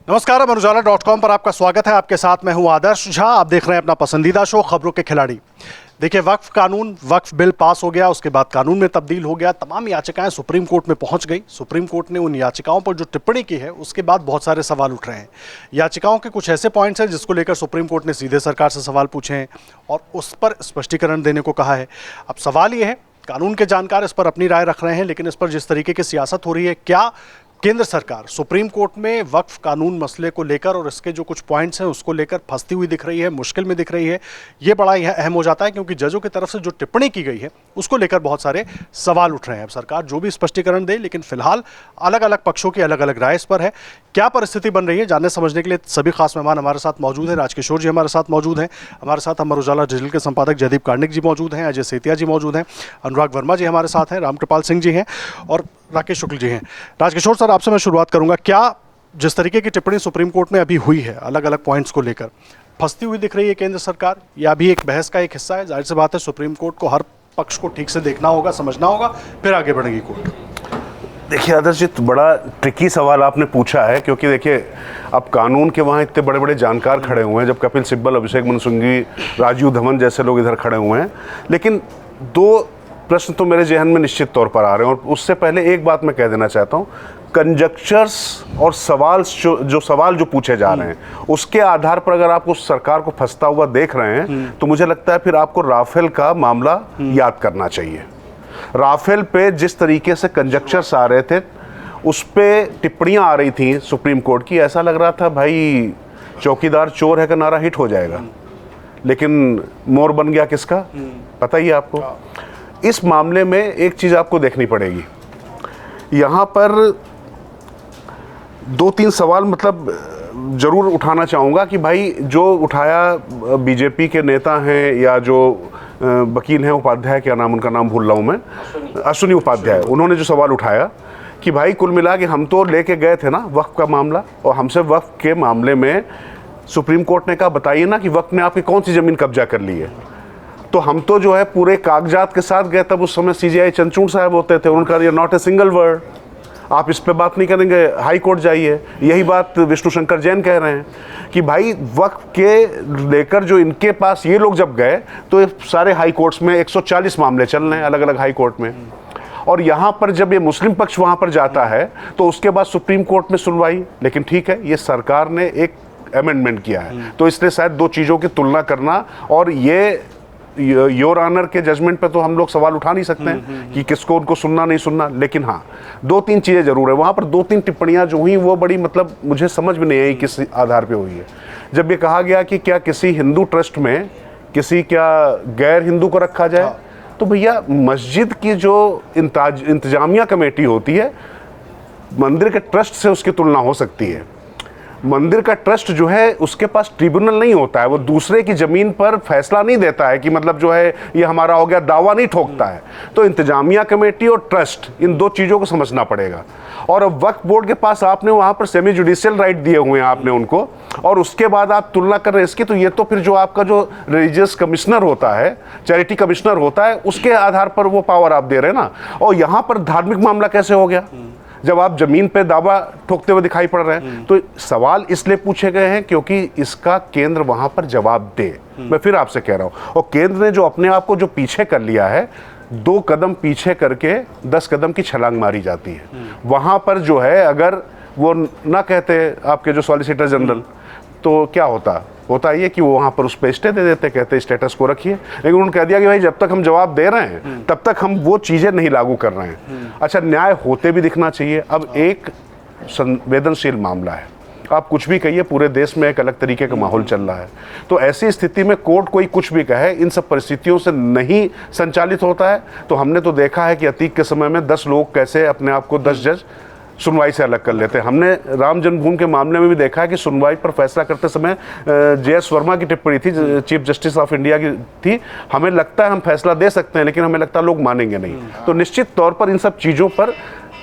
नमस्कार, अमर उजाला.com पर आपका स्वागत है। आपके साथ मैं हूं आदर्श झा। आप देख रहे हैं अपना पसंदीदा शो खबरों के खिलाड़ी। देखिए, वक्फ कानून, वक्फ बिल पास हो गया, उसके बाद कानून में तब्दील हो गया, तमाम याचिकाएं सुप्रीम कोर्ट में पहुंच गई। सुप्रीम कोर्ट ने उन याचिकाओं पर जो टिप्पणी की है उसके बाद बहुत सारे सवाल उठ रहे हैं। याचिकाओं के कुछ ऐसे पॉइंट्स हैं जिसको लेकर सुप्रीम कोर्ट ने सीधे सरकार से सवाल पूछे हैं और उस पर स्पष्टीकरण देने को कहा है। अब सवाल ये है, कानून के जानकार इस पर अपनी राय रख रहे हैं, लेकिन इस पर जिस तरीके की सियासत हो रही है, क्या केंद्र सरकार सुप्रीम कोर्ट में वक्फ कानून मसले को लेकर और इसके जो कुछ पॉइंट्स हैं उसको लेकर फंसती हुई दिख रही है, मुश्किल में दिख रही है? ये बड़ा अहम हो जाता है क्योंकि जजों की तरफ से जो टिप्पणी की गई है उसको लेकर बहुत सारे सवाल उठ रहे हैं। अब सरकार जो भी स्पष्टीकरण दे, लेकिन फिलहाल अलग अलग पक्षों की अलग अलग राय इस पर है। क्या परिस्थिति बन रही है, जानने समझने के लिए सभी खास मेहमान हमारे साथ मौजूद हैं। राजकिशोर जी हमारे साथ मौजूद हैं, हमारे साथ अमर उजाला डिजिटल के संपादक जयदीप कार्णिक जी मौजूद हैं, अजय सेतिया जी मौजूद हैं, अनुराग वर्मा जी हमारे साथ हैं, रामकृपाल सिंह जी हैं और राकेश शुक्ल जी हैं। राजकिशोर सर, आपसे मैं शुरुआत करूंगा। क्या जिस तरीके की टिप्पणी सुप्रीम कोर्ट में अभी हुई है अलग अलग पॉइंट्स को लेकर, फंसती हुई दिख रही है केंद्र सरकार, या अभी एक बहस का एक हिस्सा है? जाहिर सी बात है, सुप्रीम कोर्ट को हर पक्ष को ठीक से देखना होगा, समझना होगा, फिर आगे बढ़ेगी कोर्ट। देखिए आदर्श जी, तो बड़ा ट्रिकी सवाल आपने पूछा है, क्योंकि देखिए अब कानून के वहाँ इतने बड़े बड़े जानकार खड़े हुए हैं, जब कपिल सिब्बल, अभिषेक मनु सिंघवी, राजीव धवन जैसे लोग इधर खड़े हुए हैं। लेकिन दो प्रश्न तो मेरे जहन में निश्चित तौर पर आ रहे हैं, और उससे पहले एक बात मैं कह देना चाहता हूँ। कंजक्चर्स और सवाल जो पूछे जा रहे हैं उसके आधार पर अगर आप उस सरकार को फंसता हुआ देख रहे हैं तो मुझे लगता है फिर आपको राफेल का मामला याद करना चाहिए। राफेल पे जिस तरीके से कंजक्चर्स आ रहे थे, उस पे टिप्पणियां आ रही थी सुप्रीम कोर्ट की, ऐसा लग रहा था भाई चौकीदार चोर है का नारा हिट हो जाएगा, लेकिन मोर बन गया किसका, पता ही है आपको। इस मामले में एक चीज़ आपको देखनी पड़ेगी। यहाँ पर दो तीन सवाल मतलब ज़रूर उठाना चाहूँगा कि भाई जो उठाया बीजेपी के नेता हैं या जो वकील हैं, उपाध्याय, क्या नाम उनका, नाम भूल रहा हूँ मैं, अश्विनी उपाध्याय, उन्होंने जो सवाल उठाया कि भाई कुल मिला के हम तो लेके गए थे ना वक्फ का मामला, और हमसे वक्फ के मामले में सुप्रीम कोर्ट ने कहा बताइए ना कि वक्फ ने आपकी कौन सी ज़मीन कब्जा कर ली है। तो हम तो जो है पूरे कागजात के साथ गए। तब उस समय सीजीआई चंद्रचूड़ साहब होते थे, उनका ये नॉट ए सिंगल वर्ड, आप इस पे बात नहीं करेंगे, हाई कोर्ट जाइए। यही बात विष्णु शंकर जैन कह रहे हैं कि भाई वक्फ के लेकर जो इनके पास ये लोग जब गए तो सारे हाई कोर्ट्स में 140 मामले चल रहे हैं अलग अलग हाई कोर्ट में, और यहाँ पर जब ये मुस्लिम पक्ष वहाँ पर जाता है तो उसके बाद सुप्रीम कोर्ट में सुनवाई। लेकिन ठीक है, ये सरकार ने एक अमेंडमेंट किया है, तो इसलिए शायद दो चीज़ों की तुलना करना, और ये योर ऑनर के जजमेंट पे तो हम लोग सवाल उठा नहीं सकते हैं कि किसको उनको सुनना नहीं सुनना। लेकिन हाँ, दो तीन चीज़ें जरूर है वहाँ पर। दो तीन टिप्पणियाँ जो हुई वो बड़ी मतलब मुझे समझ में नहीं आई किस आधार पे हुई है। जब ये कहा गया कि क्या किसी हिंदू ट्रस्ट में किसी क्या गैर हिंदू को रखा जाए, तो भैया मस्जिद की जो इंतजामिया कमेटी होती है, मंदिर के ट्रस्ट से उसकी तुलना हो सकती है। मंदिर का ट्रस्ट जो है उसके पास ट्रिब्यूनल नहीं होता है, वो दूसरे की ज़मीन पर फैसला नहीं देता है कि मतलब जो है ये हमारा हो गया, दावा नहीं ठोकता है। तो इंतजामिया कमेटी और ट्रस्ट, इन दो चीज़ों को समझना पड़ेगा। और अब वक्फ बोर्ड के पास आपने वहाँ पर सेमी जुडिशियल राइट दिए हुए हैं आपने उनको, और उसके बाद आप तुलना कर रहे हैं इसकी, तो ये तो फिर जो आपका जो रिलीजियस कमिश्नर होता है, चैरिटी कमिश्नर होता है, उसके आधार पर वो पावर आप दे रहे हैं ना। और यहाँ पर धार्मिक मामला कैसे हो गया जब आप जमीन पे दावा ठोकते हुए दिखाई पड़ रहे हैं? तो सवाल इसलिए पूछे गए हैं क्योंकि इसका केंद्र वहां पर जवाब दे। मैं फिर आपसे कह रहा हूं, और केंद्र ने जो अपने आप को जो पीछे कर लिया है, 2 कदम पीछे करके 10 कदम की छलांग मारी जाती है। वहां पर जो है अगर वो ना कहते आपके जो सॉलिसिटर जनरल, तो क्या होता ये कि वो वहाँ पर उस पर स्टे दे देते, कहते स्टेटस को रखिए। लेकिन उन्होंने कह दिया कि भाई जब तक हम जवाब दे रहे हैं तब तक हम वो चीज़ें नहीं लागू कर रहे हैं। अच्छा, न्याय होते भी दिखना चाहिए। अब एक संवेदनशील मामला है, आप कुछ भी कहिए, पूरे देश में एक अलग तरीके का माहौल चल रहा है, तो ऐसी स्थिति में कोर्ट कोई कुछ भी कहे, इन सब परिस्थितियों से नहीं संचालित होता है। तो हमने तो देखा है कि अतीक के समय में 10 लोग कैसे अपने आप को 10 जज सुनवाई से अलग कर लेते हैं। हमने राम जन्मभूमि के मामले में भी देखा है कि सुनवाई पर फैसला करते समय JS वर्मा की टिप्पणी थी, चीफ जस्टिस ऑफ इंडिया की थी, हमें लगता है हम फैसला दे सकते हैं, लेकिन हमें लगता है लोग मानेंगे नहीं। तो निश्चित तौर पर इन सब चीज़ों पर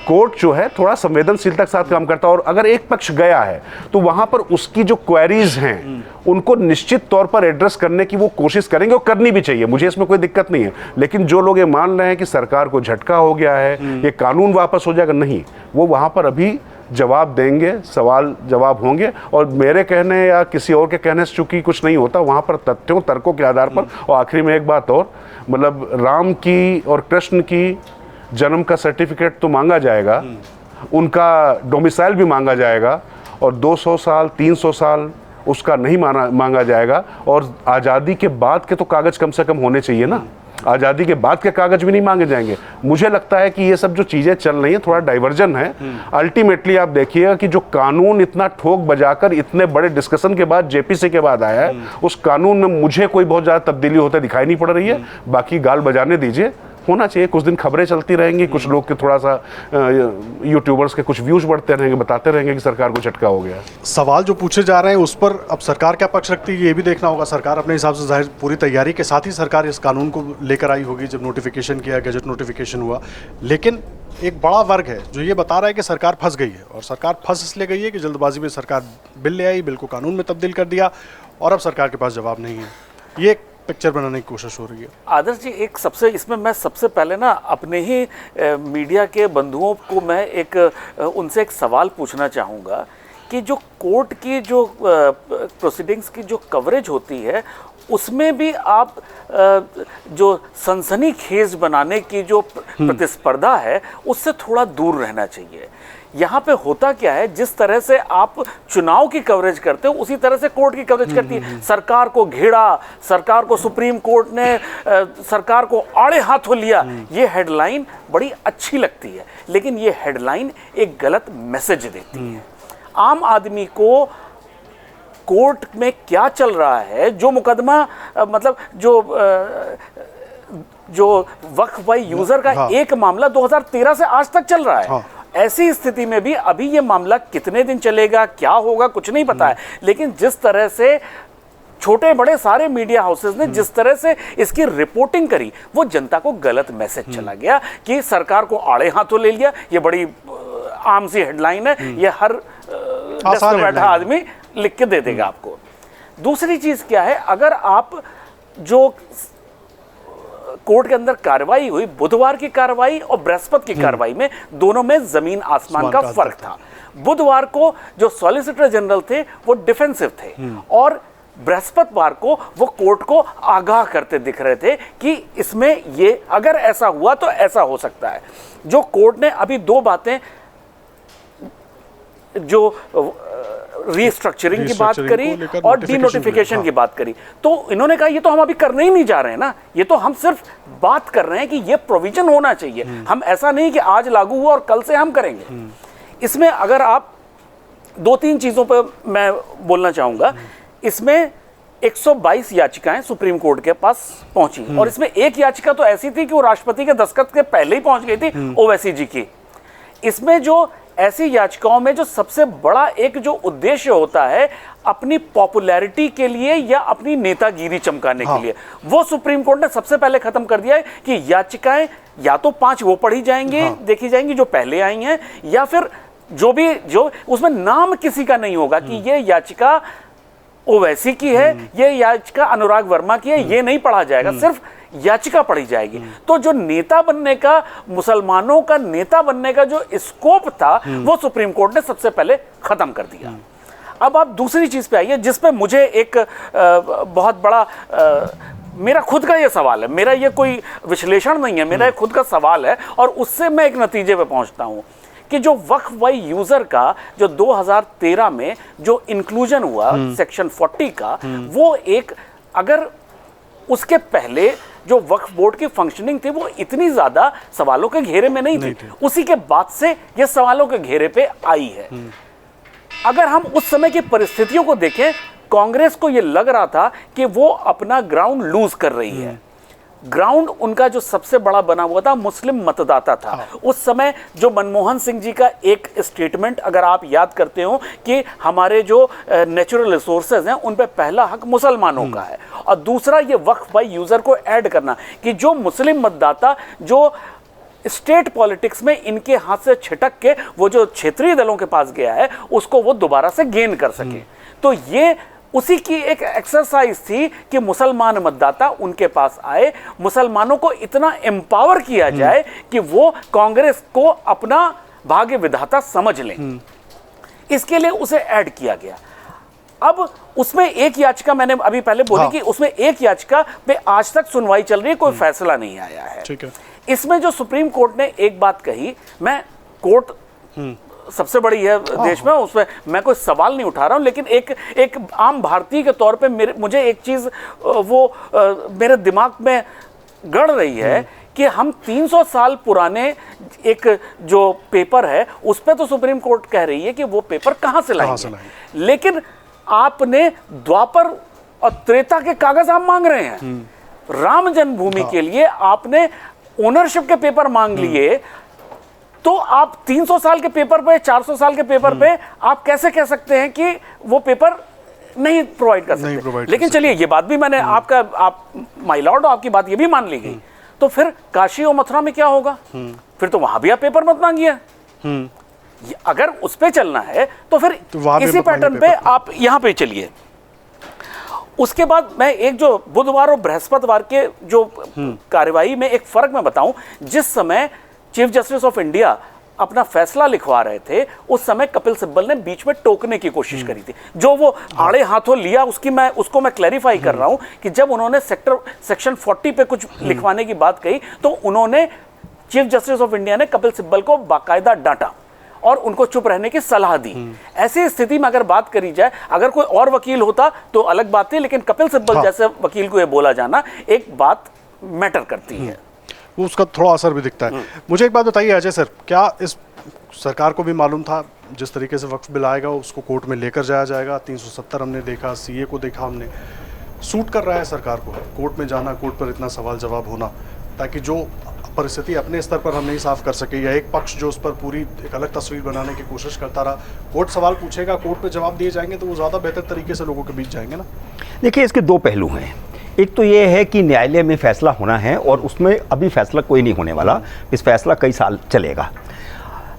कोर्ट जो है थोड़ा संवेदनशीलता के साथ काम करता है, और अगर एक पक्ष गया है तो वहां पर उसकी जो क्वेरीज हैं उनको निश्चित तौर पर एड्रेस करने की वो कोशिश करेंगे, और करनी भी चाहिए, मुझे इसमें कोई दिक्कत नहीं है। लेकिन जो लोग ये मान रहे हैं कि सरकार को झटका हो गया है, ये कानून वापस हो जाएगा, नहीं, वो वहां पर अभी जवाब देंगे, सवाल जवाब होंगे। और मेरे कहने या किसी और के कहने से चूंकि कुछ नहीं होता, वहाँ पर तथ्यों तर्कों के आधार पर। और आखिरी में एक बात और, मतलब राम की और कृष्ण की जन्म का सर्टिफिकेट तो मांगा जाएगा, उनका डोमिसाइल भी मांगा जाएगा, और 200 साल 300 साल उसका नहीं मांगा जाएगा। और आज़ादी के बाद के तो कागज़ कम से कम होने चाहिए ना, आज़ादी के बाद के कागज भी नहीं मांगे जाएंगे। मुझे लगता है कि ये सब जो चीज़ें चल रही हैं थोड़ा डाइवर्जन है। अल्टीमेटली आप देखिएगा कि जो कानून इतना ठोक बजाकर इतने बड़े डिस्कशन के बाद जेपीसी के बाद आया है, उस कानून में मुझे कोई बहुत ज़्यादा तब्दीली होते दिखाई नहीं पड़ रही है। बाकी गाल बजाने दीजिए, होना चाहिए। कुछ दिन खबरें चलती रहेंगी, कुछ लोग के थोड़ा सा यूट्यूबर्स के कुछ व्यूज बढ़ते रहेंगे, बताते रहेंगे कि सरकार को झटका हो गया। सवाल जो पूछे जा रहे हैं उस पर अब सरकार क्या पक्ष रखती है ये भी देखना होगा। सरकार अपने हिसाब से जाहिर पूरी तैयारी के साथ ही सरकार इस कानून को लेकर आई होगी जब नोटिफिकेशन किया, गजट नोटिफिकेशन हुआ। लेकिन एक बड़ा वर्ग है जो ये बता रहा है कि सरकार फंस गई है, और सरकार फंस इसलिए गई है कि जल्दबाजी में सरकार बिल ले आई, बिल को कानून में तब्दील कर दिया, और अब सरकार के पास जवाब नहीं है। ये पिक्चर बनाने की कोशिश हो रही है। आदर्श जी, एक सबसे इसमें मैं सबसे पहले ना अपने ही मीडिया के बंधुओं को मैं उनसे एक सवाल पूछना चाहूँगा कि जो कोर्ट की जो प्रोसीडिंग्स की जो कवरेज होती है उसमें भी आप जो सनसनीखेज बनाने की जो प्रतिस्पर्धा है उससे थोड़ा दूर रहना चाहिए। यहाँ पे होता क्या है, जिस तरह से आप चुनाव की कवरेज करते हो उसी तरह से कोर्ट की कवरेज करती है। सरकार को घेरा, सरकार को सुप्रीम कोर्ट ने सरकार को आड़े हाथों लिया, ये हेडलाइन बड़ी अच्छी लगती है, लेकिन ये हेडलाइन एक गलत मैसेज देती है। आम आदमी को कोर्ट में क्या चल रहा है, जो मुकदमा मतलब जो वक्फ बाई यूजर का एक मामला 2013 से आज तक चल रहा है। ऐसी स्थिति में भी अभी ये मामला कितने दिन चलेगा, क्या होगा, कुछ नहीं पता है। लेकिन जिस तरह से छोटे बड़े सारे मीडिया हाउसेस ने जिस तरह से इसकी रिपोर्टिंग करी, वो जनता को गलत मैसेज चला गया कि सरकार को आड़े हाथों ले लिया। ये बड़ी आम सी हेडलाइन है, ये हर डेस्क पे बैठा आदमी लिख के दे देगा आपको। दूसरी चीज क्या है, अगर आप जो कोर्ट के अंदर कार्रवाई हुई, बुधवार की कार्रवाई और बृहस्पति की कार्रवाई में दोनों में जमीन आसमान का फर्क था। बुधवार को जो सॉलिसिटर जनरल थे वो डिफेंसिव थे, और बृहस्पतिवार को वो कोर्ट को आगाह करते दिख रहे थे कि इसमें ये अगर ऐसा हुआ तो ऐसा हो सकता है। जो कोर्ट ने अभी दो बातें, जो रीस्ट्रक्चरिंग की बात करी और डीनोटिफिकेशन की बात करी, तो इन्होंने कहा ये तो हम अभी करने ही नहीं जा रहे हैं ना, ये तो हम सिर्फ बात कर रहे हैं कि ये प्रोविजन होना चाहिए। हम ऐसा नहीं कि आज लागू हुआ और कल से हम करेंगे। इसमें अगर आप दो तीन चीजों पर मैं बोलना चाहूंगा। इसमें 122 याचिकाएं सुप्रीम कोर्ट के पास पहुंची, और इसमें एक याचिका तो ऐसी थी कि वो राष्ट्रपति के दस्तखत के पहले ही पहुंच गई थी, ओवैसी जी की। इसमें जो ऐसी याचिकाओं में जो सबसे बड़ा एक जो उद्देश्य होता है अपनी पॉपुलैरिटी के लिए या अपनी नेतागिरी चमकाने के लिए, वो सुप्रीम कोर्ट ने सबसे पहले खत्म कर दिया है कि याचिकाएं या तो 5 वो पढ़ी जाएंगी, देखी जाएंगी जो पहले आई हैं, या फिर जो उसमें नाम किसी का नहीं होगा कि ये याचिका ओवैसी की है, ये याचिका अनुराग वर्मा की है, ये नहीं पढ़ा जाएगा, सिर्फ याचिका पढ़ी जाएगी। तो जो नेता बनने का, मुसलमानों का नेता बनने का जो स्कोप था वो सुप्रीम कोर्ट ने सबसे पहले खत्म कर दिया। अब आप दूसरी चीज पे आइए जिस पे मुझे एक बहुत बड़ा मेरा खुद का ये सवाल है, मेरा ये कोई विश्लेषण नहीं है, मेरा खुद का सवाल है, और उससे मैं एक नतीजे पे पहुंचता हूं कि जो वक्फ बाई यूजर का जो 2013 में जो इंक्लूजन हुआ सेक्शन 40 का, वो एक, अगर उसके पहले जो वक्फ बोर्ड की फंक्शनिंग थी वो इतनी ज्यादा सवालों के घेरे में नहीं थी, उसी के बाद से ये सवालों के घेरे पे आई है। अगर हम उस समय की परिस्थितियों को देखें, कांग्रेस को ये लग रहा था कि वो अपना ग्राउंड लूज कर रही है। ग्राउंड उनका जो सबसे बड़ा बना हुआ था मुस्लिम मतदाता था। उस समय जो मनमोहन सिंह जी का एक स्टेटमेंट अगर आप याद करते हो कि हमारे जो नेचुरल रिसोर्सेज हैं उन पे पहला हक मुसलमानों का है, और दूसरा ये वक्फ बाई यूजर को ऐड करना कि जो मुस्लिम मतदाता जो स्टेट पॉलिटिक्स में इनके हाथ से छिटक के वो जो क्षेत्रीय दलों के पास गया है उसको वो दोबारा से गेन कर सके। तो ये उसी की एक एक्सरसाइज थी कि मुसलमान मतदाता उनके पास आए, मुसलमानों को इतना एम्पावर किया जाए कि वो कांग्रेस को अपना भाग्य विधाता समझ लें। इसके लिए उसे ऐड किया गया। अब उसमें एक याचिका मैंने अभी पहले बोली कि उसमें एक याचिका पे आज तक सुनवाई चल रही है, कोई फैसला नहीं आया है। ठीक है। इसमें जो सुप्रीम कोर्ट ने एक बात कही, मैं कोर्ट सबसे बड़ी है देश में, उसमें मैं कोई सवाल नहीं उठा रहा हूं, लेकिन एक आम भारतीय के तौर पे मुझे एक चीज मेरे दिमाग में गड़ रही है कि हम 300 साल पुराने एक जो पेपर है उस पे तो सुप्रीम कोर्ट कह रही है कि वो पेपर कहां से लाएंगे, लेकिन आपने द्वापर और त्रेता के कागज आप मांग रहे हैं। राम जन्मभूमि के लिए आपने ओनरशिप के पेपर मांग लिए, तो आप 300 साल के पेपर पे, 400 साल के पेपर पे आप कैसे कह सकते हैं कि वो पेपर नहीं प्रोवाइड कर सकते? लेकिन चलिए, ये बात भी मैंने आप माय लॉर्ड, आपकी बात ये भी मान ली गई। तो फिर काशी और मथुरा में क्या होगा? फिर तो वहां भी आप पेपर मत मांगिए। अगर उस पे चलना है तो फिर इसी पैटर्न पे आप यहां पे चलिए। उसके बाद मैं एक जो बुधवार और बृहस्पतिवार के जो कार्यवाही में एक फर्क मैं बताऊं, जिस समय चीफ जस्टिस ऑफ इंडिया अपना फैसला लिखवा रहे थे, उस समय कपिल सिब्बल ने बीच में टोकने की कोशिश करी थी। जो वो आड़े हाथों लिया, उसको मैं क्लैरिफाई कर रहा हूं कि जब उन्होंने सेक्शन 40 पे कुछ लिखवाने की बात कही, तो उन्होंने चीफ जस्टिस ऑफ इंडिया ने कपिल सिब्बल को बाकायदा डांटा और उनको चुप रहने की सलाह दी। ऐसी स्थिति में अगर बात करी जाए, अगर कोई और वकील होता तो अलग बात थी, लेकिन कपिल सिब्बल जैसे वकील को यह बोला जाना एक बात मैटर करती है, वो उसका थोड़ा असर भी दिखता है। मुझे एक बात बताइए अजय सर, क्या इस सरकार को भी मालूम था जिस तरीके से वक्फ बिल आएगा उसको कोर्ट में लेकर जाया जाएगा? 370 हमने देखा, सीए को देखा हमने, सूट कर रहा है सरकार को कोर्ट में जाना, कोर्ट पर इतना सवाल जवाब होना, ताकि जो परिस्थिति अपने स्तर पर हम नहीं साफ कर सके, या एक पक्ष जो उस पर पूरी एक अलग तस्वीर बनाने की कोशिश करता रहा, कोर्ट सवाल पूछेगा, कोर्ट पे जवाब दिए जाएंगे, तो वो ज़्यादा बेहतर तरीके से लोगों के बीच जाएंगे ना। देखिए, इसके दो पहलू हैं। एक तो ये है कि न्यायालय में फैसला होना है और उसमें अभी फैसला कोई नहीं होने वाला, इस फैसला कई साल चलेगा।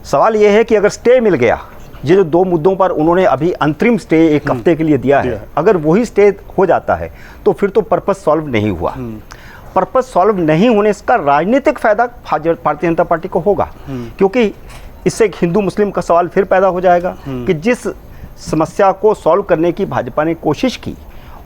सवाल ये है कि अगर स्टे मिल गया, ये जो दो मुद्दों पर उन्होंने अभी अंतरिम स्टे एक हफ्ते के लिए दिया है, अगर वही स्टे हो जाता है तो फिर तो पर्पस सॉल्व नहीं हुआ। पर्पस सॉल्व नहीं होने का राजनीतिक फायदा भारतीय जनता पार्टी को होगा, क्योंकि इससे एक हिंदू मुस्लिम का सवाल फिर पैदा हो जाएगा कि जिस समस्या को सॉल्व करने की भाजपा ने कोशिश की,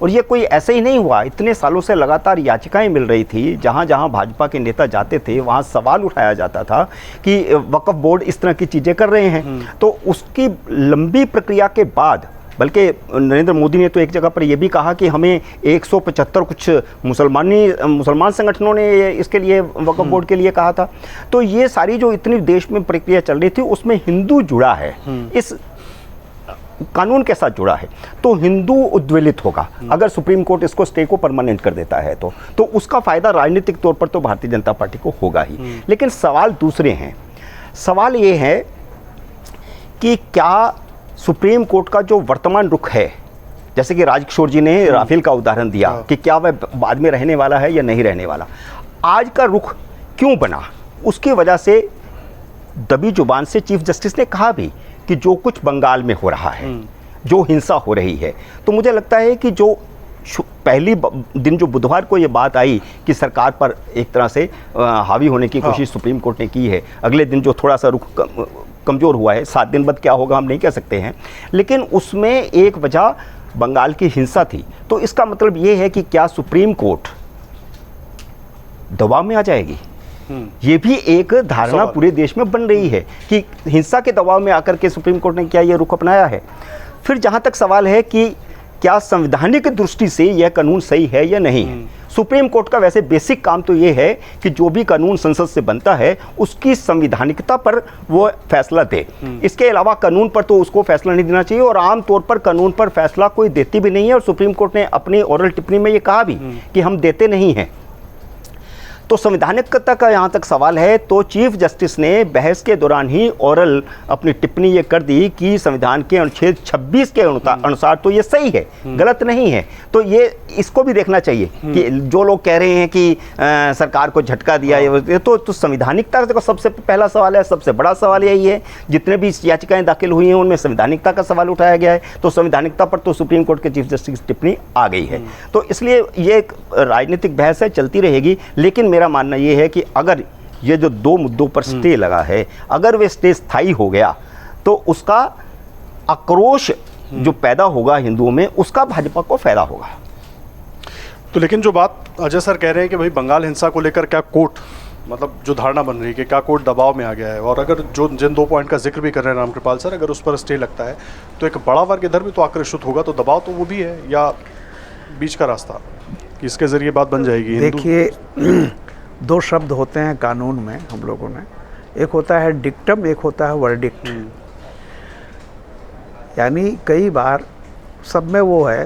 और ये कोई ऐसे ही नहीं हुआ, इतने सालों से लगातार याचिकाएं मिल रही थी, जहां जहां भाजपा के नेता जाते थे वहां सवाल उठाया जाता था कि वक्फ बोर्ड इस तरह की चीज़ें कर रहे हैं। तो उसकी लंबी प्रक्रिया के बाद, बल्कि नरेंद्र मोदी ने तो एक जगह पर यह भी कहा कि हमें 175 कुछ मुसलमान संगठनों ने इसके लिए वक्फ बोर्ड के लिए कहा था। तो ये सारी जो इतनी देश में प्रक्रिया चल रही थी, उसमें हिंदू जुड़ा है, इस कानून के साथ जुड़ा है, तो हिंदू उद्वेलित होगा अगर सुप्रीम कोर्ट इसको स्टे को परमानेंट कर देता है। तो उसका फायदा राजनीतिक तौर पर तो भारतीय जनता पार्टी को होगा ही। लेकिन सवाल दूसरे हैं। सवाल ये है कि क्या सुप्रीम कोर्ट का जो वर्तमान रुख है, जैसे कि राजकिशोर जी ने राफेल का उदाहरण दिया कि क्या वह बाद में रहने वाला है या नहीं रहने वाला, आज का रुख क्यों बना, उसकी वजह से दबी जुबान से चीफ जस्टिस ने कहा भी कि जो कुछ बंगाल में हो रहा है, जो हिंसा हो रही है, तो मुझे लगता है कि जो पहली दिन जो बुधवार को ये बात आई कि सरकार पर एक तरह से हावी होने की कोशिश सुप्रीम कोर्ट ने की है, अगले दिन जो थोड़ा सा रुख कमज़ोर हुआ है, 7 दिन बाद क्या होगा हम नहीं कह सकते हैं, लेकिन उसमें एक वजह बंगाल की हिंसा थी। तो इसका मतलब ये है कि क्या सुप्रीम कोर्ट दबाव में आ जाएगी? ये भी एक धारणा पूरे देश में बन रही है कि हिंसा के दबाव में आकर के सुप्रीम कोर्ट ने क्या ये रुख अपनाया है। फिर जहां तक सवाल है कि क्या संवैधानिक दृष्टि से यह कानून सही है या नहीं है, सुप्रीम कोर्ट का वैसे बेसिक काम तो ये है कि जो भी कानून संसद से बनता है उसकी संवैधानिकता पर वो फैसला दे। इसके अलावा कानून पर तो उसको फैसला नहीं देना चाहिए, और आमतौर पर कानून पर फैसला कोई देती भी नहीं है, और सुप्रीम कोर्ट ने अपनी ओरल टिप्पणी में ये कहा भी कि हम देते नहीं हैं। तो संवैधानिकता का यहाँ तक सवाल है, तो चीफ जस्टिस ने बहस के दौरान ही ओरल अपनी टिप्पणी ये कर दी कि संविधान के अनुच्छेद 26 के अनुसार तो ये सही है, गलत नहीं है। तो ये इसको भी देखना चाहिए कि जो लोग कह रहे हैं कि सरकार को झटका दिया, ये तो संवैधानिकता का सबसे पहला सवाल है, सबसे बड़ा सवाल यही है। जितने भी याचिकाएं दाखिल हुई हैं उनमें संवैधानिकता का सवाल उठाया गया है, तो संवैधानिकता पर तो सुप्रीम कोर्ट के चीफ जस्टिस की टिप्पणी आ गई है। तो इसलिए ये एक राजनीतिक बहस है, चलती रहेगी। लेकिन मेरा मानना यह है कि अगर ये जो दो मुद्दों पर स्टे लगा है, अगर वे स्टे स्थायी हो गया तो उसका आक्रोश जो पैदा होगा हिंदुओं में, उसका भाजपा को फायदा होगा। तो लेकिन जो बात अजय सर कह रहे हैं कि भाई बंगाल हिंसा को लेकर क्या कोर्ट, मतलब जो धारणा बन रही है कि क्या कोर्ट दबाव में आ गया है, और अगर जो जिन 2 पॉइंट का जिक्र भी कर रहे हैं रामकृपाल सर, अगर उस पर स्टे लगता है तो एक बड़ा वर्ग इधर भी तो आक्रोशित होगा, तो दबाव तो वो भी है, या बीच का रास्ता कि इसके जरिए बात बन जाएगी? देखिए 2 शब्द होते हैं कानून में हम लोगों ने, एक होता है डिक्टम, एक होता है वर्डिक्ट। यानी कई बार सब में वो है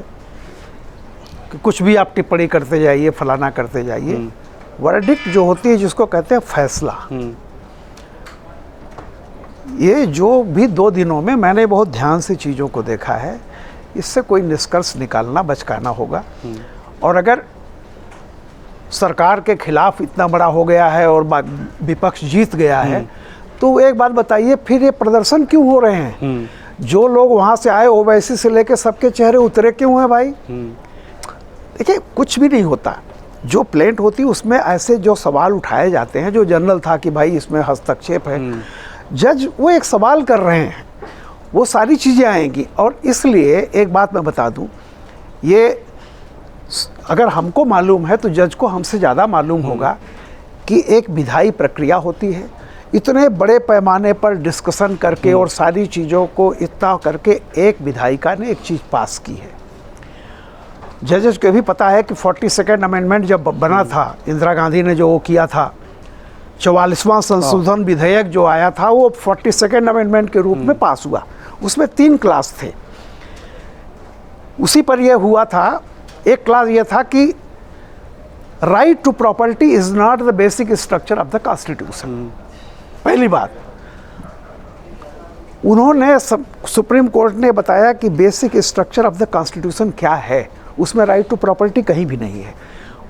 कि कुछ भी आप टिप्पणी करते जाइए, फलाना करते जाइए। वर्डिक्ट जो होती है, जिसको कहते हैं फैसला, ये जो भी 2 दिनों में मैंने बहुत ध्यान से चीज़ों को देखा है, इससे कोई निष्कर्ष निकालना, बचकाना होगा। और अगर सरकार के खिलाफ इतना बड़ा हो गया है और विपक्ष जीत गया है, तो एक बात बताइए, फिर ये प्रदर्शन क्यों हो रहे हैं? जो लोग वहाँ से आए ओवैसी से लेकर सबके चेहरे उतरे क्यों हैं भाई? देखिए कुछ भी नहीं होता। जो प्लेंट होती है उसमें ऐसे जो सवाल उठाए जाते हैं, जो जनरल था कि भाई इसमें हस्तक्षेप है, जज वो एक सवाल कर रहे हैं, वो सारी चीज़ें आएंगी। और इसलिए एक बात मैं बता दूं, ये अगर हमको मालूम है तो जज को हमसे ज़्यादा मालूम होगा कि एक विधायी प्रक्रिया होती है। इतने बड़े पैमाने पर डिस्कशन करके और सारी चीज़ों को इतना करके एक विधायिका ने एक चीज़ पास की है। जजेस को भी पता है कि 42nd अमेंडमेंट जब बना था, इंदिरा गांधी ने जो वो किया था, 44वां संशोधन विधेयक जो आया था, वो 42nd अमेंडमेंट के रूप में पास हुआ। उसमें 3 क्लास थे, उसी पर यह हुआ था। एक क्लास ये था कि right to property is not the basic structure of the constitution. पहली बात, उन्होंने सुप्रीम कोर्ट ने बताया कि basic structure of the constitution क्या है, उसमें राइट टू प्रॉपर्टी कहीं भी नहीं है।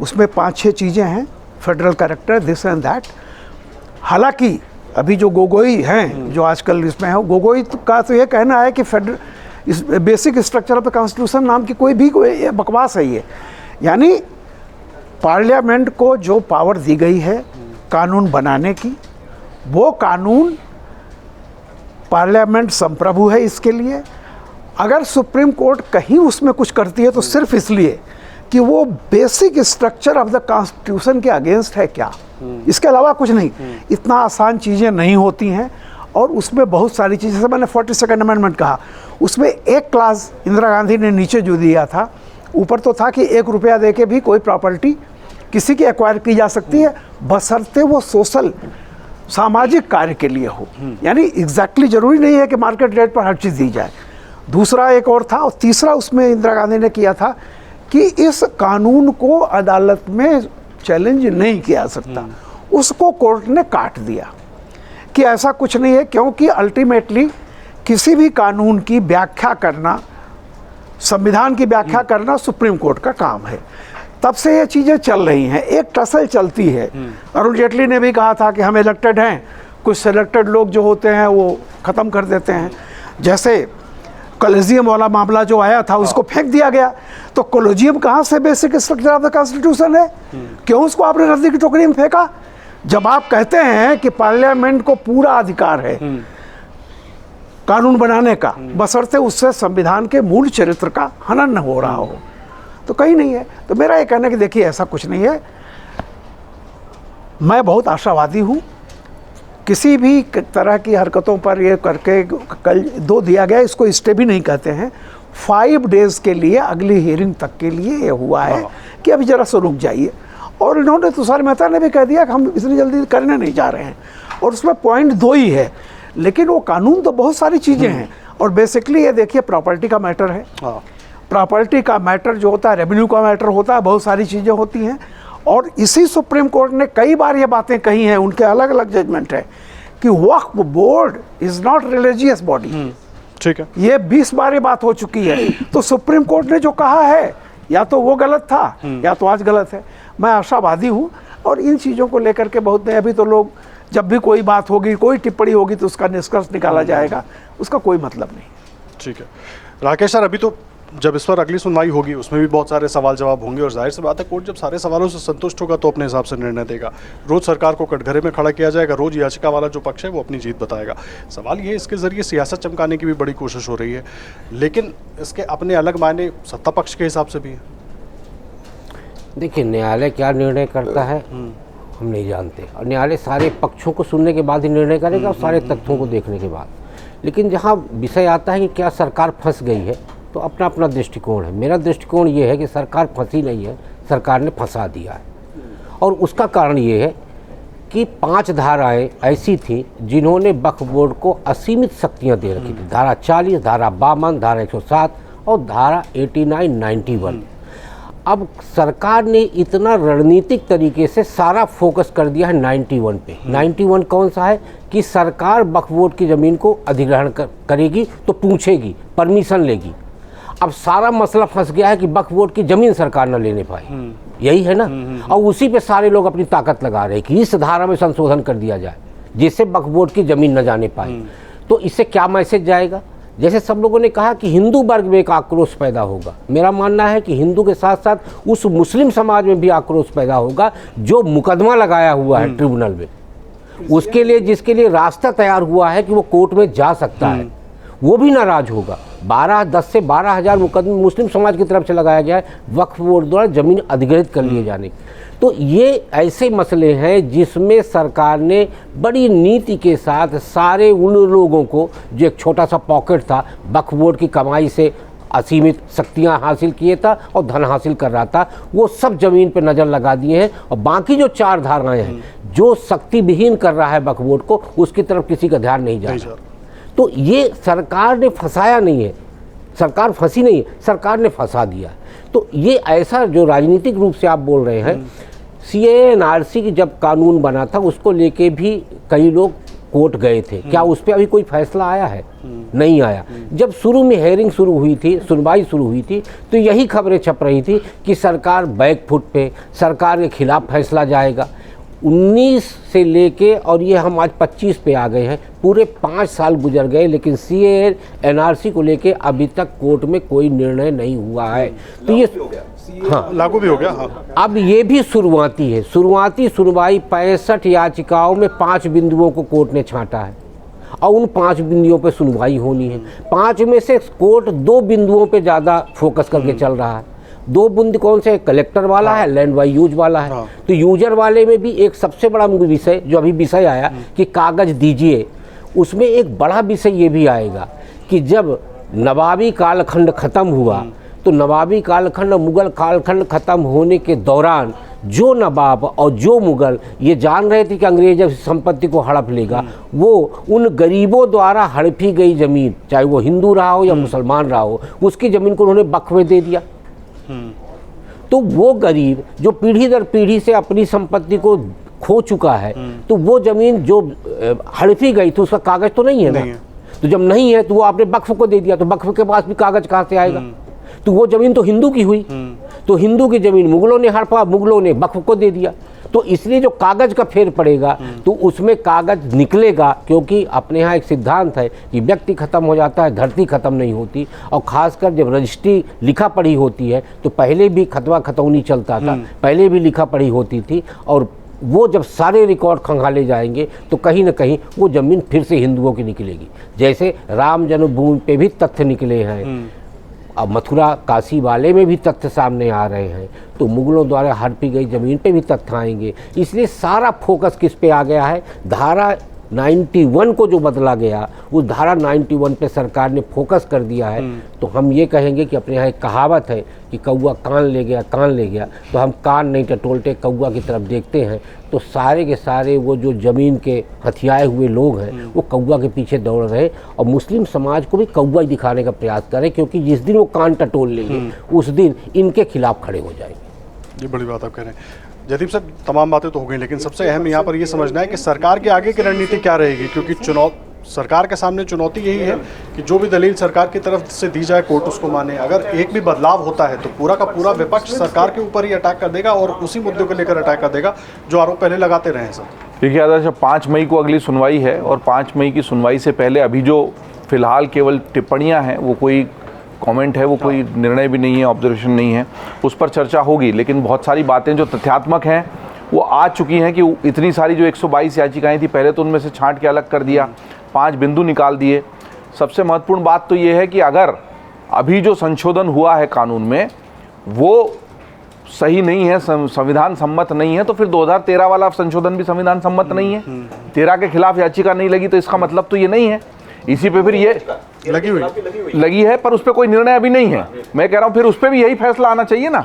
उसमें 5-6 चीज़ें हैं, federal character, this and that. हालांकि अभी जो गोगोई हैं, जो आजकल इसमें है, गोगोई का तो ये कहना है कि फेडरल इस basic structure of the constitution नाम की कोई बकवास है ये। यानी पार्लियामेंट को जो पावर दी गई है कानून बनाने की, वो कानून पार्लियामेंट संप्रभु है इसके लिए। अगर सुप्रीम कोर्ट कहीं उसमें कुछ करती है तो सिर्फ इसलिए कि वो basic structure of the constitution के अगेंस्ट है क्या, इसके अलावा कुछ नहीं। इतना आसान चीज़ें नहीं होती हैं। और उसमें बहुत सारी चीज़ें, जैसे मैंने 42nd अमेंडमेंट कहा, उसमें एक क्लास इंदिरा गांधी ने नीचे जो दिया था, ऊपर तो था कि 1 रुपया दे के भी कोई प्रॉपर्टी किसी की एक्वायर की जा सकती है, बशर्ते वो सोशल, सामाजिक कार्य के लिए हो। यानी एग्जैक्टली जरूरी नहीं है कि मार्केट रेट पर हर चीज़ दी जाए। दूसरा एक और था, और तीसरा उसमें इंदिरा गांधी ने किया था कि इस कानून को अदालत में चैलेंज नहीं किया सकता। उसको कोर्ट ने काट दिया कि ऐसा कुछ नहीं है, क्योंकि अल्टीमेटली किसी भी कानून की व्याख्या करना, संविधान की व्याख्या करना सुप्रीम कोर्ट का काम है। तब से ये चीज़ें चल रही हैं, एक टसल चलती है। अरुण जेटली ने भी कहा था कि हम इलेक्टेड हैं, कुछ सिलेक्टेड लोग जो होते हैं वो ख़त्म कर देते हैं। जैसे कॉलेजियम वाला मामला जो आया था, उसको फेंक दिया गया। तो कॉलेजियम कहाँ से basic structure of the constitution है? क्यों उसको आपने रद्दी की टोकरी में फेंका? जब आप कहते हैं कि पार्लियामेंट को पूरा अधिकार है कानून बनाने का, बशर्ते उससे संविधान के मूल चरित्र का हनन हो रहा हो, तो कहीं नहीं है। तो मेरा ये कहना है कि देखिए ऐसा कुछ नहीं है। मैं बहुत आशावादी हूँ। किसी भी तरह की हरकतों पर ये करके कल 2 दिया गया, इसको स्टे भी नहीं कहते हैं, 5 डेज़ के लिए, अगली हियरिंग तक के लिए ये हुआ है कि अभी ज़रा सा रुक जाइए। और इन्होंने, तुषार मेहता ने भी कह दिया कि हम इतनी जल्दी करने नहीं जा रहे हैं। और उसमें पॉइंट 2 ही है, लेकिन वो कानून तो बहुत सारी चीज़ें हैं। और बेसिकली ये देखिए, प्रॉपर्टी का मैटर है। प्रॉपर्टी का मैटर जो होता है, रेवेन्यू का मैटर होता है, बहुत सारी चीज़ें होती हैं। और इसी सुप्रीम कोर्ट ने कई बार ये बातें कही हैं, उनके अलग अलग जजमेंट है कि Waqf board is not religious body. ठीक है, ये 20 बार ये बात हो चुकी है। तो सुप्रीम कोर्ट ने जो कहा है, या तो वो गलत था या तो आज गलत है। मैं आशावादी हूँ और इन चीज़ों को लेकर के बहुत नहीं, अभी तो लोग जब भी कोई बात होगी, कोई टिप्पणी होगी तो उसका निष्कर्ष निकाला जाएगा, उसका कोई मतलब नहीं। ठीक है राकेश सर, अभी तो जब इस पर अगली सुनवाई होगी उसमें भी बहुत सारे सवाल जवाब होंगे और जाहिर सी बात है कोर्ट जब सारे सवालों से संतुष्ट होगा तो अपने हिसाब से निर्णय देगा। रोज सरकार को कटघरे में खड़ा किया जाएगा, रोज याचिका वाला जो पक्ष है वो अपनी जीत बताएगा। सवाल ये इसके जरिए सियासत चमकाने की भी बड़ी कोशिश हो रही है, लेकिन इसके अपने अलग मायने सत्ता पक्ष के हिसाब से भी है। देखिए, न्यायालय क्या निर्णय करता है हम नहीं जानते, और न्यायालय सारे पक्षों को सुनने के बाद ही निर्णय करेगा और सारे तथ्यों को देखने के बाद। लेकिन जहाँ विषय आता है कि क्या सरकार फंस गई है, तो अपना अपना दृष्टिकोण है। मेरा दृष्टिकोण ये है कि सरकार फंसी नहीं है, सरकार ने फंसा दिया है। और उसका कारण ये है कि 5 धाराएं ऐसी थी जिन्होंने वक्फ बोर्ड को असीमित शक्तियाँ दे रखी थी। धारा 40, धारा 52, धारा 107 और धारा 89, 91। अब सरकार ने इतना रणनीतिक तरीके से सारा फोकस कर दिया है 91 पे। 91 कौन सा है कि सरकार वक्फ बोर्ड की ज़मीन को अधिग्रहण करेगी तो पूछेगी, परमिशन लेगी। अब सारा मसला फंस गया है कि वक्फ बोर्ड की ज़मीन सरकार न लेने पाए, यही है ना। और उसी पे सारे लोग अपनी ताकत लगा रहे हैं कि इस धारा में संशोधन कर दिया जाए जिससे वक्फ बोर्ड की ज़मीन न जाने पाए। तो इससे क्या मैसेज जाएगा? जैसे सब लोगों ने कहा कि हिंदू वर्ग में एक आक्रोश पैदा होगा, मेरा मानना है कि हिंदू के साथ साथ उस मुस्लिम समाज में भी आक्रोश पैदा होगा जो मुकदमा लगाया हुआ है ट्रिब्यूनल में, उसके लिए जिसके लिए रास्ता तैयार हुआ है कि वो कोर्ट में जा सकता है, वो भी नाराज होगा। 10 से 12,000 मुकदमे मुस्लिम समाज की तरफ से लगाया गया है वक्फ बोर्ड द्वारा ज़मीन अधिग्रहित कर लिए जाने। तो ये ऐसे मसले हैं जिसमें सरकार ने बड़ी नीति के साथ सारे उन लोगों को जो एक छोटा सा पॉकेट था वक्फ बोर्ड की कमाई से असीमित शक्तियां हासिल किए था और धन हासिल कर रहा था, वो सब ज़मीन पे नज़र लगा दिए हैं। और बाकी जो 4 धाराएं हैं जो शक्ति विहीन कर रहा है वक्फ बोर्ड को, उसकी तरफ किसी का ध्यान नहीं जा रहा। तो ये सरकार ने फंसाया नहीं है, सरकार फंसी नहीं है, सरकार ने फंसा दिया। तो ये ऐसा जो राजनीतिक रूप से आप बोल रहे हैं, CAA-NRC की जब कानून बना था उसको लेके भी कई लोग कोर्ट गए थे, क्या उस पर अभी कोई फैसला आया है? नहीं आया। जब शुरू में हेयरिंग शुरू हुई थी, सुनवाई शुरू हुई थी, तो यही खबरें छप रही थी कि सरकार बैक फुट पे, सरकार के खिलाफ फैसला जाएगा। 19 से लेके और ये हम आज 25 पे आ गए हैं, पूरे 5 साल गुजर गए, लेकिन CAA-NRC को लेके अभी तक कोर्ट में कोई निर्णय नहीं हुआ है। तो ये हाँ लागू भी हो गया। हाँ, अब ये भी शुरुआती है। शुरुआती सुनवाई 65 याचिकाओं में 5 बिंदुओं को कोर्ट ने छांटा है और उन 5 बिंदुओं पे सुनवाई होनी है। 5 में से कोर्ट 2 बिंदुओं पे ज़्यादा फोकस करके चल रहा है। 2 बिंदु कौन से? कलेक्टर वाला है, लैंड बाय यूज वाला है। तो यूजर वाले में भी एक सबसे बड़ा विषय जो अभी विषय आया कि कागज दीजिए, उसमें एक बड़ा विषय ये भी आएगा कि जब नवाबी कालखंड खत्म हुआ तो नवाबी कालखंड और मुगल कालखंड खत्म होने के दौरान जो नवाब और जो मुगल ये जान रहे थे कि अंग्रेज जब संपत्ति को हड़प लेगा, वो उन गरीबों द्वारा हड़पी गई ज़मीन, चाहे वो हिंदू रहा हो या मुसलमान रहा हो, उसकी ज़मीन को उन्होंने वक्फ में दे दिया। तो वो गरीब जो पीढ़ी दर पीढ़ी से अपनी संपत्ति को खो चुका है, तो वो ज़मीन जो हड़पी गई तो उसका कागज़ तो नहीं है ना। तो जब नहीं है तो वो आपने वक्फ को दे दिया, तो वक्फ के पास भी कागज़ कहाँ से आएगा? तो वो ज़मीन तो हिंदू की हुई, तो हिंदू की ज़मीन मुगलों ने हड़पा, मुगलों ने वक्फ को दे दिया। तो इसलिए जो कागज़ का फेर पड़ेगा तो उसमें कागज़ निकलेगा, क्योंकि अपने यहाँ एक सिद्धांत है कि व्यक्ति खत्म हो जाता है, धरती खत्म नहीं होती। और ख़ासकर जब रजिस्ट्री लिखा पढ़ी होती है तो पहले भी खतवा खतौनी चलता था, पहले भी लिखा पढ़ी होती थी, और वो जब सारे रिकॉर्ड खंगाले जाएंगे तो कहीं ना कहीं वो ज़मीन फिर से हिंदुओं की निकलेगी। जैसे राम जन्मभूमि पे भी तथ्य निकले हैं, अब मथुरा काशी वाले में भी तथ्य सामने आ रहे हैं, तो मुगलों द्वारा हड़पी गई ज़मीन पे भी तथ्य आएंगे। इसलिए सारा फोकस किस पे आ गया है? धारा 91 को जो बदला गया, उस धारा 91 पे सरकार ने फोकस कर दिया है। तो हम ये कहेंगे कि अपने यहाँ एक कहावत है कि कौआ कान ले गया, कान ले गया, तो हम कान नहीं टटोलते, कौआ की तरफ देखते हैं। तो सारे के सारे वो जो ज़मीन के हथियाए हुए लोग हैं वो कौआ के पीछे दौड़ रहे, और मुस्लिम समाज को भी कौआ दिखाने का प्रयास करें, क्योंकि जिस दिन वो कान टटोल लेंगे उस दिन इनके खिलाफ खड़े हो जाएंगे। ये बड़ी बात आप कह रहे हैं। जयदीप सर, तमाम बातें तो हो गई, लेकिन सबसे अहम यहाँ पर ये समझना है कि सरकार के आगे की रणनीति क्या रहेगी, क्योंकि सरकार के सामने चुनौती यही है कि जो भी दलील सरकार की तरफ से दी जाए कोर्ट उसको माने। अगर एक भी बदलाव होता है तो पूरा का पूरा विपक्ष सरकार के ऊपर ही अटैक कर देगा और उसी मुद्दे को लेकर अटैक कर देगा जो आरोप पहले लगाते रहे हैं। सर देखिए आदर्श, 5 मई को अगली सुनवाई है और 5 मई की सुनवाई से पहले अभी जो फिलहाल केवल टिप्पणियां हैं वो कोई कमेंट है, वो कोई निर्णय भी नहीं है, ऑब्जर्वेशन नहीं है, उस पर चर्चा होगी। लेकिन बहुत सारी बातें जो तथ्यात्मक हैं वो आ चुकी हैं कि इतनी सारी जो 122 याचिकाएं थी, पहले तो उनमें से छांट के अलग कर दिया, 5 बिंदु निकाल दिए। सबसे महत्वपूर्ण बात तो ये है कि अगर अभी जो संशोधन हुआ है कानून में वो सही नहीं है, संविधान सम्मत नहीं है, तो फिर 2013 वाला संशोधन भी संविधान सम्मत नहीं है। 13 के खिलाफ याचिका नहीं लगी तो इसका मतलब तो ये नहीं है। इसी पे फिर ये लगी है, पर उस पर कोई निर्णय अभी नहीं है। मैं कह रहा हूँ फिर उस पर भी यही फैसला आना चाहिए ना।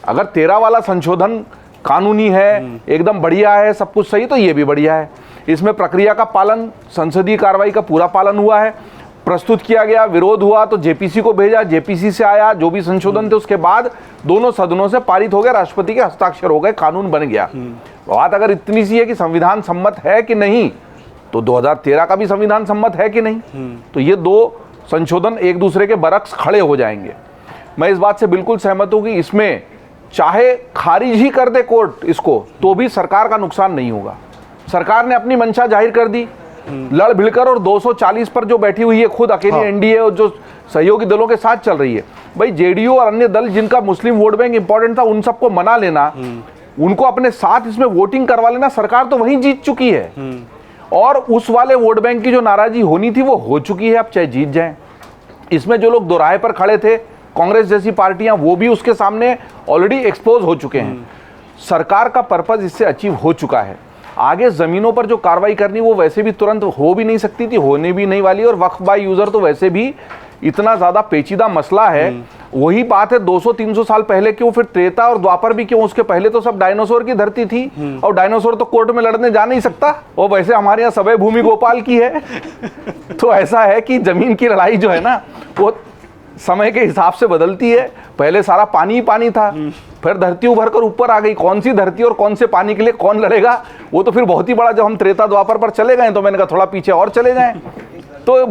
अगर 13 वाला संशोधन कानूनी है, एकदम बढ़िया है, सब कुछ सही, तो ये भी बढ़िया है। इसमें प्रक्रिया का पालन, संसदीय कार्रवाई का पूरा पालन हुआ है, प्रस्तुत किया गया, विरोध हुआ तो जेपीसी को भेजा, जेपीसी से आया, जो भी संशोधन थे उसके बाद दोनों सदनों से पारित हो गया, राष्ट्रपति के हस्ताक्षर हो गए, कानून बन गया। बात अगर इतनी सी है कि संविधान सम्मत है कि नहीं, तो 2013 का भी संविधान सम्मत है कि नहीं, तो ये 2 संशोधन एक दूसरे के बरक्स खड़े हो जाएंगे। मैं इस बात से बिल्कुल सहमत हूं कि इसमें चाहे खारिज ही कर दे कोर्ट इसको, तो भी सरकार का नुकसान नहीं होगा। सरकार ने अपनी मंशा जाहिर कर दी, लड़ भिड़कर, और 240 पर जो बैठी हुई है खुद अकेली एनडीए और जो सहयोगी दलों के साथ चल रही है। भाई जेडीयू और अन्य दल जिनका मुस्लिम वोट बैंक इंपॉर्टेंट था, उन सबको मना लेना, उनको अपने साथ इसमें वोटिंग करवा लेना। सरकार तो वहीं जीत चुकी है, और उस वाले वोट बैंक की जो नाराजगी होनी थी वो हो चुकी है, अब चाहे जीत जाए। इसमें जो लोग दोराहे पर खड़े थे, कांग्रेस जैसी पार्टियां, वो भी उसके सामने ऑलरेडी एक्सपोज हो चुके हैं। सरकार का पर्पज इससे अचीव हो चुका है। आगे जमीनों पर जो कार्रवाई करनी वो वैसे भी तुरंत हो भी नहीं सकती थी, होने भी नहीं वाली, और वक्फ बाय यूजर तो वैसे भी इतना ज्यादा पेचीदा मसला है। वही बात है 200-300 साल पहले क्यों, फिर त्रेता और द्वापर भी क्यों, उसके पहले तो सब डायनासोर की धरती थी, और डायनासोर तो कोर्ट में लड़ने जा नहीं सकता, और वैसे हमारे यहाँ सबै भूमि गोपाल की है। तो ऐसा है कि जमीन की लड़ाई जो है ना, वो समय के हिसाब से बदलती है। पहले सारा पानी ही पानी था, फिर धरती उभर कर ऊपर आ गई। कौन सी धरती और कौन से पानी के लिए कौन लड़ेगा, वो तो फिर बहुत ही बड़ा, जब हम त्रेता द्वापर पर चले गए तो मैंने कहा थोड़ा पीछे और चले जाएं। तो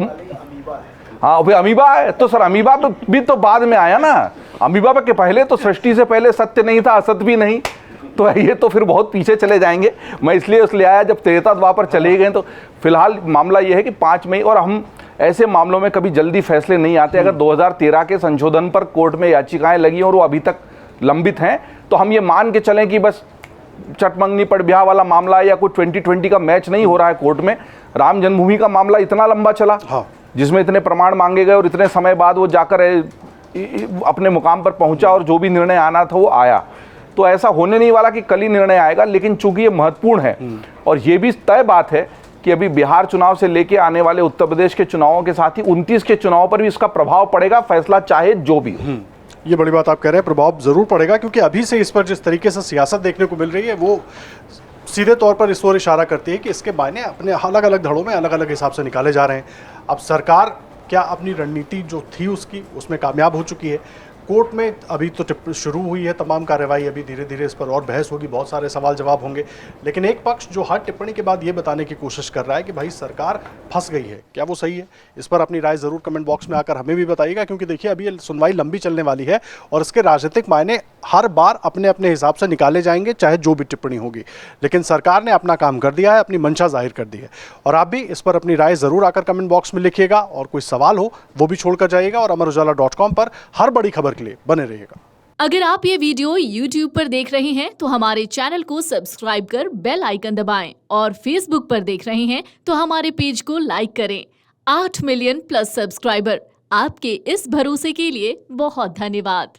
हाँ, फिर अमीबा है, तो सर अमीबा भी तो बाद में आया ना। अमीबा के पहले तो सृष्टि से पहले सत्य नहीं था, असत भी नहीं, तो ये तो फिर बहुत पीछे चले जाएंगे। मैं इसलिए आया जब त्रेता द्वापर चले गए। तो फिलहाल मामला ये है कि 5 मई, और हम ऐसे मामलों में कभी जल्दी फैसले नहीं आते। अगर 2013 के संशोधन पर कोर्ट में याचिकाएं लगी और वो अभी तक लंबित हैं, तो हम ये मान के चलें कि बस चटमंगनी पट ब्याह वाला मामला या कोई 2020 का मैच नहीं हो रहा है कोर्ट में। राम जन्मभूमि का मामला इतना लंबा चला, जिसमें इतने प्रमाण मांगे गए और इतने समय बाद वो जाकर अपने मुकाम पर पहुंचा और जो भी निर्णय आना था वो आया। तो ऐसा होने नहीं वाला कि कल ही निर्णय आएगा, लेकिन चूंकि ये महत्वपूर्ण है और ये भी तय बात है कि अभी बिहार चुनाव से लेके आने वाले उत्तर प्रदेश के चुनावों के साथ ही 29 के चुनाव पर भी इसका प्रभाव पड़ेगा, फैसला चाहे जो भी हो। ये बड़ी बात आप कह रहे हैं, प्रभाव जरूर पड़ेगा, क्योंकि अभी से इस पर जिस तरीके से सियासत देखने को मिल रही है वो सीधे तौर पर इस ओर इशारा करती है कि इसके मायने अपने अलग अलग धड़ों में अलग अलग हिसाब से निकाले जा रहे हैं। अब सरकार क्या अपनी रणनीति जो थी उसमें कामयाब हो चुकी है? कोर्ट में अभी तो शुरू हुई है तमाम कार्रवाई, अभी धीरे धीरे इस पर और बहस होगी, बहुत सारे सवाल जवाब होंगे, लेकिन एक पक्ष जो हर टिप्पणी के बाद ये बताने की कोशिश कर रहा है कि भाई सरकार फंस गई है। क्या वो सही है? इस पर अपनी राय जरूर कमेंट बॉक्स में आकर हमें भी बताइएगा, क्योंकि देखिए अभी ये सुनवाई लंबी चलने वाली है और इसके राजनीतिक मायने हर बार अपने अपने हिसाब से निकाले जाएंगे, चाहे जो भी टिप्पणी होगी। लेकिन सरकार ने अपना काम कर दिया है, अपनी मंशा जाहिर कर दी है, और आप भी इस पर अपनी राय जरूर आकर कमेंट बॉक्स में लिखिएगा, और कोई सवाल हो वो भी छोड़कर जाइएगा, और amarujala.com पर हर बड़ी खबर के लिए बने रहिएगा। अगर आप ये वीडियो YouTube पर देख रहे हैं तो हमारे चैनल को सब्सक्राइब कर बेल आइकन दबाएं, और Facebook पर देख रहे हैं तो हमारे पेज को लाइक करें। 8 मिलियन प्लस सब्सक्राइबर, आपके इस भरोसे के लिए बहुत धन्यवाद।